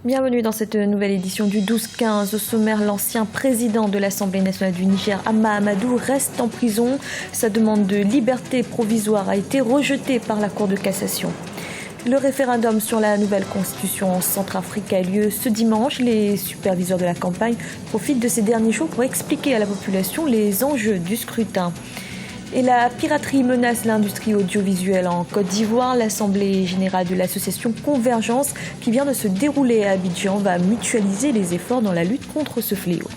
Bienvenue dans cette nouvelle édition du 12-15. Au sommaire, l'ancien président de l'Assemblée nationale du Niger, Hama Amadou, reste en prison. Sa demande de liberté provisoire a été rejetée par la Cour de cassation. Le référendum sur la nouvelle constitution en Centrafrique a lieu ce dimanche. Les superviseurs de la campagne profitent de ces derniers jours pour expliquer à la population les enjeux du scrutin. Et la piraterie menace l'industrie audiovisuelle en Côte d'Ivoire. L'Assemblée générale de l'association Convergence, qui vient de se dérouler à Abidjan, va mutualiser les efforts dans la lutte contre ce fléau.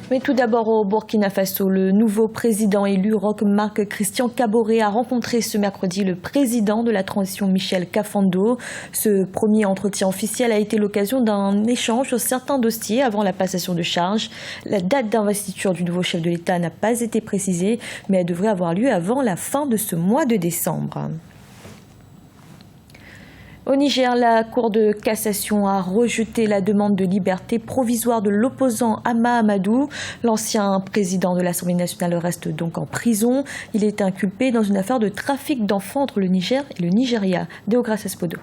Mais tout d'abord au Burkina Faso, le nouveau président élu Roch Marc Christian Kaboré a rencontré ce mercredi le président de la transition Michel Kafando. Ce premier entretien officiel a été l'occasion d'un échange sur certains dossiers avant la passation de charge. La date d'investiture du nouveau chef de l'État n'a pas été précisée, mais elle devrait avoir lieu avant la fin de ce mois de décembre. Au Niger, la Cour de cassation a rejeté la demande de liberté provisoire de l'opposant Hama Amadou. L'ancien président de l'Assemblée nationale reste donc en prison. Il est inculpé dans une affaire de trafic d'enfants entre le Niger et le Nigeria. Deogratias Podo.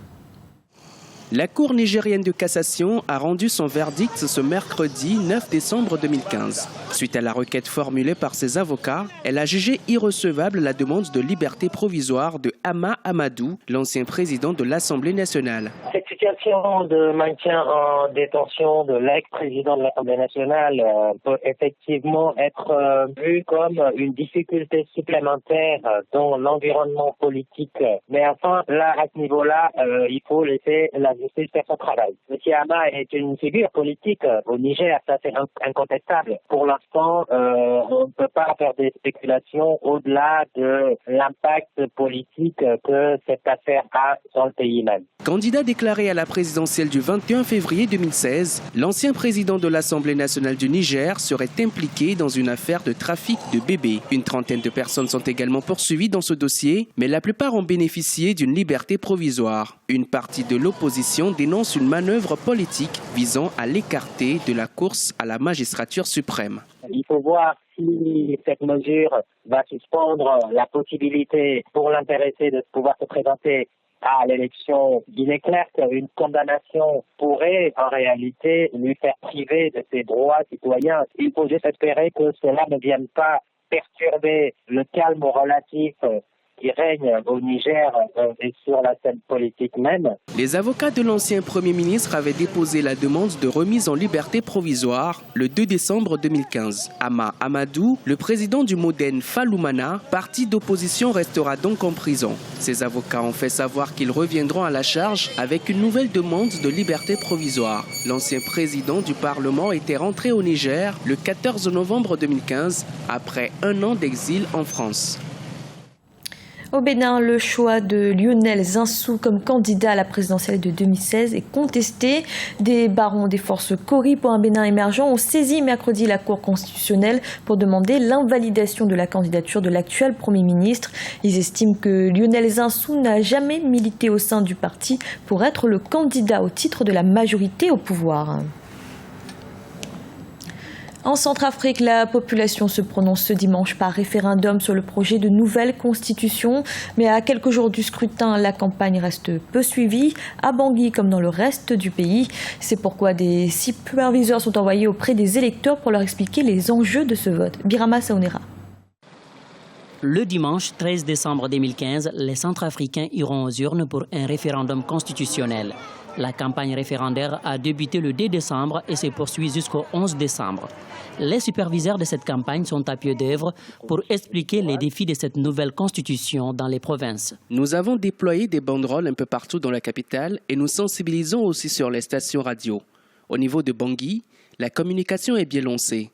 La Cour nigérienne de cassation a rendu son verdict ce mercredi 9 décembre 2015. Suite à la requête formulée par ses avocats, elle a jugé irrecevable la demande de liberté provisoire de Hama Amadou, l'ancien président de l'Assemblée nationale. Cette situation de maintien en détention de l'ex-président de l'Assemblée nationale peut effectivement être vue comme une difficulté supplémentaire dans l'environnement politique. Mais enfin, là, à ce niveau-là, il faut laisser la justice faire son travail. M. Hama est une figure politique au Niger, ça c'est incontestable. Pour l'instant, on ne peut pas faire des spéculations au-delà de l'impact politique que cette affaire a sur le pays même. Candidat déclaré à la présidentielle du 21 février 2016, l'ancien président de l'Assemblée nationale du Niger serait impliqué dans une affaire de trafic de bébés. Une trentaine de personnes sont également poursuivies dans ce dossier, mais la plupart ont bénéficié d'une liberté provisoire. Une partie de l'opposition dénonce une manœuvre politique visant à l'écarter de la course à la magistrature suprême. Il faut voir si cette mesure va suspendre la possibilité pour l'intéressé de pouvoir se présenter à l'élection. Il est clair qu'une condamnation pourrait en réalité lui faire priver de ses droits citoyens. Il faut juste espérer que cela ne vienne pas perturber le calme relatif qui règne au Niger et sur la scène politique même. Les avocats de l'ancien Premier ministre avaient déposé la demande de remise en liberté provisoire le 2 décembre 2015. Hama Amadou, le président du Modène Faloumana, parti d'opposition, restera donc en prison. Ses avocats ont fait savoir qu'ils reviendront à la charge avec une nouvelle demande de liberté provisoire. L'ancien président du Parlement était rentré au Niger le 14 novembre 2015 après un an d'exil en France. Au Bénin, le choix de Lionel Zinsou comme candidat à la présidentielle de 2016 est contesté. Des barons des forces Kori pour un Bénin émergent ont saisi mercredi la Cour constitutionnelle pour demander l'invalidation de la candidature de l'actuel Premier ministre. Ils estiment que Lionel Zinsou n'a jamais milité au sein du parti pour être le candidat au titre de la majorité au pouvoir. En Centrafrique, la population se prononce ce dimanche par référendum sur le projet de nouvelle constitution. Mais à quelques jours du scrutin, la campagne reste peu suivie, à Bangui comme dans le reste du pays. C'est pourquoi des superviseurs sont envoyés auprès des électeurs pour leur expliquer les enjeux de ce vote. Birama Saonera. Le dimanche 13 décembre 2015, les Centrafricains iront aux urnes pour un référendum constitutionnel. La campagne référendaire a débuté le 2 décembre et se poursuit jusqu'au 11 décembre. Les superviseurs de cette campagne sont à pied d'œuvre pour expliquer les défis de cette nouvelle constitution dans les provinces. Nous avons déployé des banderoles un peu partout dans la capitale et nous sensibilisons aussi sur les stations radio. Au niveau de Bangui, la communication est bien lancée.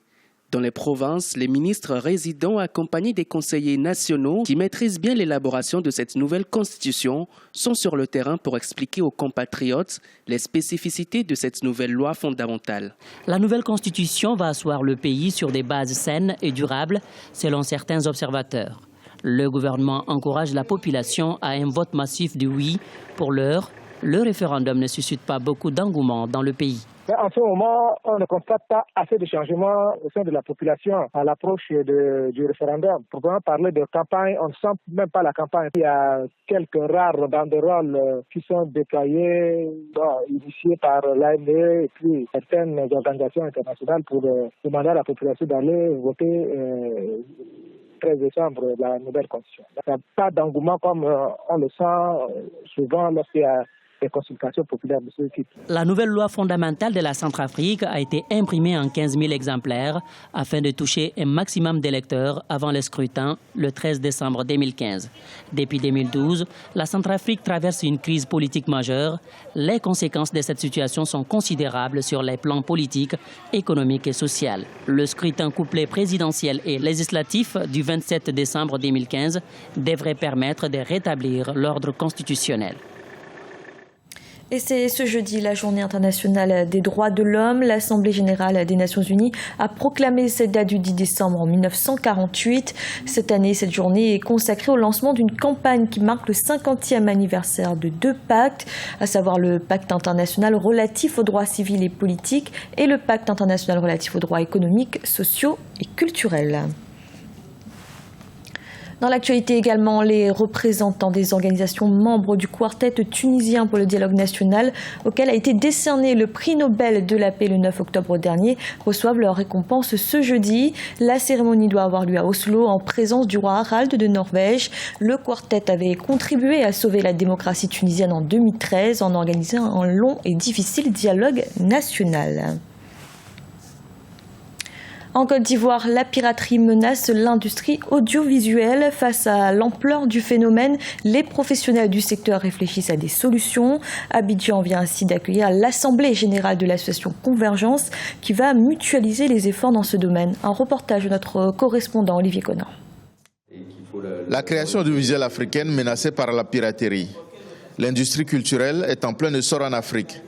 Dans les provinces, les ministres résidents accompagnés des conseillers nationaux qui maîtrisent bien l'élaboration de cette nouvelle constitution sont sur le terrain pour expliquer aux compatriotes les spécificités de cette nouvelle loi fondamentale. La nouvelle constitution va asseoir le pays sur des bases saines et durables, selon certains observateurs. Le gouvernement encourage la population à un vote massif de oui. Pour l'heure, le référendum ne suscite pas beaucoup d'engouement dans le pays. Mais en ce moment, on ne constate pas assez de changements au sein de la population à l'approche du référendum. Pour vraiment parler de campagne, on ne sent même pas la campagne. Il y a quelques rares banderoles qui sont déployées, initiées par l'AMD et puis certaines organisations internationales pour demander à la population d'aller voter 13 décembre la nouvelle constitution. Il n'y a pas d'engouement comme on le sent souvent lorsqu'il y a des consultations populaires de ce type. La nouvelle loi fondamentale de la Centrafrique a été imprimée en 15 000 exemplaires afin de toucher un maximum d'électeurs avant le scrutin le 13 décembre 2015. Depuis 2012, la Centrafrique traverse une crise politique majeure. Les conséquences de cette situation sont considérables sur les plans politiques, économiques et sociaux. Le scrutin couplé présidentiel et législatif du 27 décembre 2015 devrait permettre de rétablir l'ordre constitutionnel. Et c'est ce jeudi la Journée internationale des droits de l'homme. L'Assemblée générale des Nations unies a proclamé cette date du 10 décembre en 1948. Cette année, cette journée est consacrée au lancement d'une campagne qui marque le 50e anniversaire de deux pactes, à savoir le pacte international relatif aux droits civils et politiques et le pacte international relatif aux droits économiques, sociaux et culturels. Dans l'actualité également, les représentants des organisations membres du quartet tunisien pour le dialogue national, auquel a été décerné le prix Nobel de la paix le 9 octobre dernier, reçoivent leur récompense ce jeudi. La cérémonie doit avoir lieu à Oslo en présence du roi Harald de Norvège. Le quartet avait contribué à sauver la démocratie tunisienne en 2013 en organisant un long et difficile dialogue national. En Côte d'Ivoire, la piraterie menace l'industrie audiovisuelle. Face à l'ampleur du phénomène, les professionnels du secteur réfléchissent à des solutions. Abidjan vient ainsi d'accueillir l'Assemblée générale de l'association Convergence qui va mutualiser les efforts dans ce domaine. Un reportage de notre correspondant Olivier Conan. La création audiovisuelle africaine menacée par la piraterie. L'industrie culturelle est en plein essor en Afrique.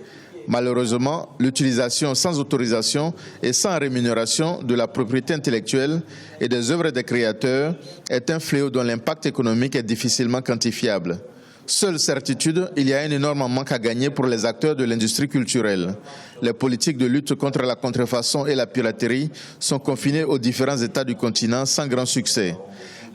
Malheureusement, l'utilisation sans autorisation et sans rémunération de la propriété intellectuelle et des œuvres des créateurs est un fléau dont l'impact économique est difficilement quantifiable. Seule certitude, il y a un énorme manque à gagner pour les acteurs de l'industrie culturelle. Les politiques de lutte contre la contrefaçon et la piraterie sont confinées aux différents États du continent sans grand succès.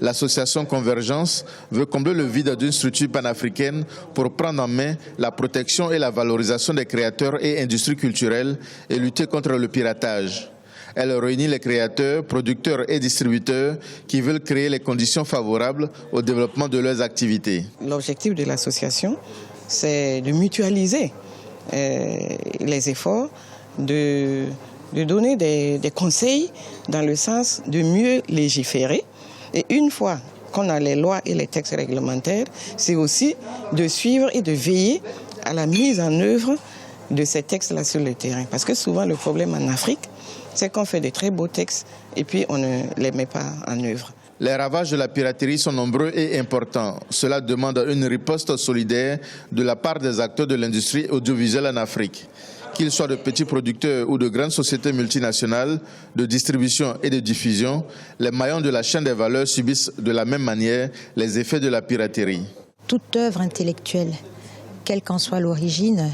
L'association Convergence veut combler le vide d'une structure panafricaine pour prendre en main la protection et la valorisation des créateurs et industries culturelles et lutter contre le piratage. Elle réunit les créateurs, producteurs et distributeurs qui veulent créer les conditions favorables au développement de leurs activités. L'objectif de l'association, c'est de mutualiser les efforts, de donner des conseils dans le sens de mieux légiférer. Et une fois qu'on a les lois et les textes réglementaires, c'est aussi de suivre et de veiller à la mise en œuvre de ces textes-là sur le terrain. Parce que souvent, le problème en Afrique, c'est qu'on fait de très beaux textes et puis on ne les met pas en œuvre. Les ravages de la piraterie sont nombreux et importants. Cela demande une riposte solidaire de la part des acteurs de l'industrie audiovisuelle en Afrique. Qu'ils soient de petits producteurs ou de grandes sociétés multinationales de distribution et de diffusion, les maillons de la chaîne des valeurs subissent de la même manière les effets de la piraterie. Toute œuvre intellectuelle, quelle qu'en soit l'origine,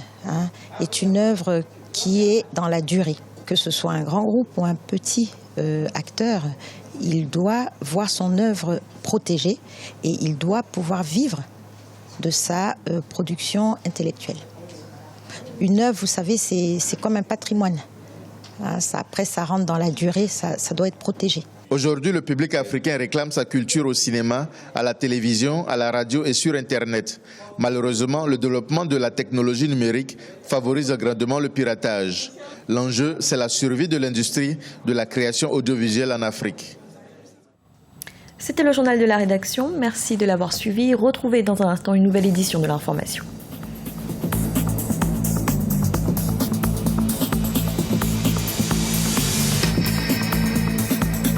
est une œuvre qui est dans la durée. Que ce soit un grand groupe ou un petit acteur, il doit voir son œuvre protégée et il doit pouvoir vivre de sa production intellectuelle. Une œuvre, vous savez, c'est comme un patrimoine. Après, ça rentre dans la durée, ça doit être protégé. Aujourd'hui, le public africain réclame sa culture au cinéma, à la télévision, à la radio et sur Internet. Malheureusement, le développement de la technologie numérique favorise grandement le piratage. L'enjeu, c'est la survie de l'industrie de la création audiovisuelle en Afrique. C'était le journal de la rédaction. Merci de l'avoir suivi. Retrouvez dans un instant une nouvelle édition de l'information.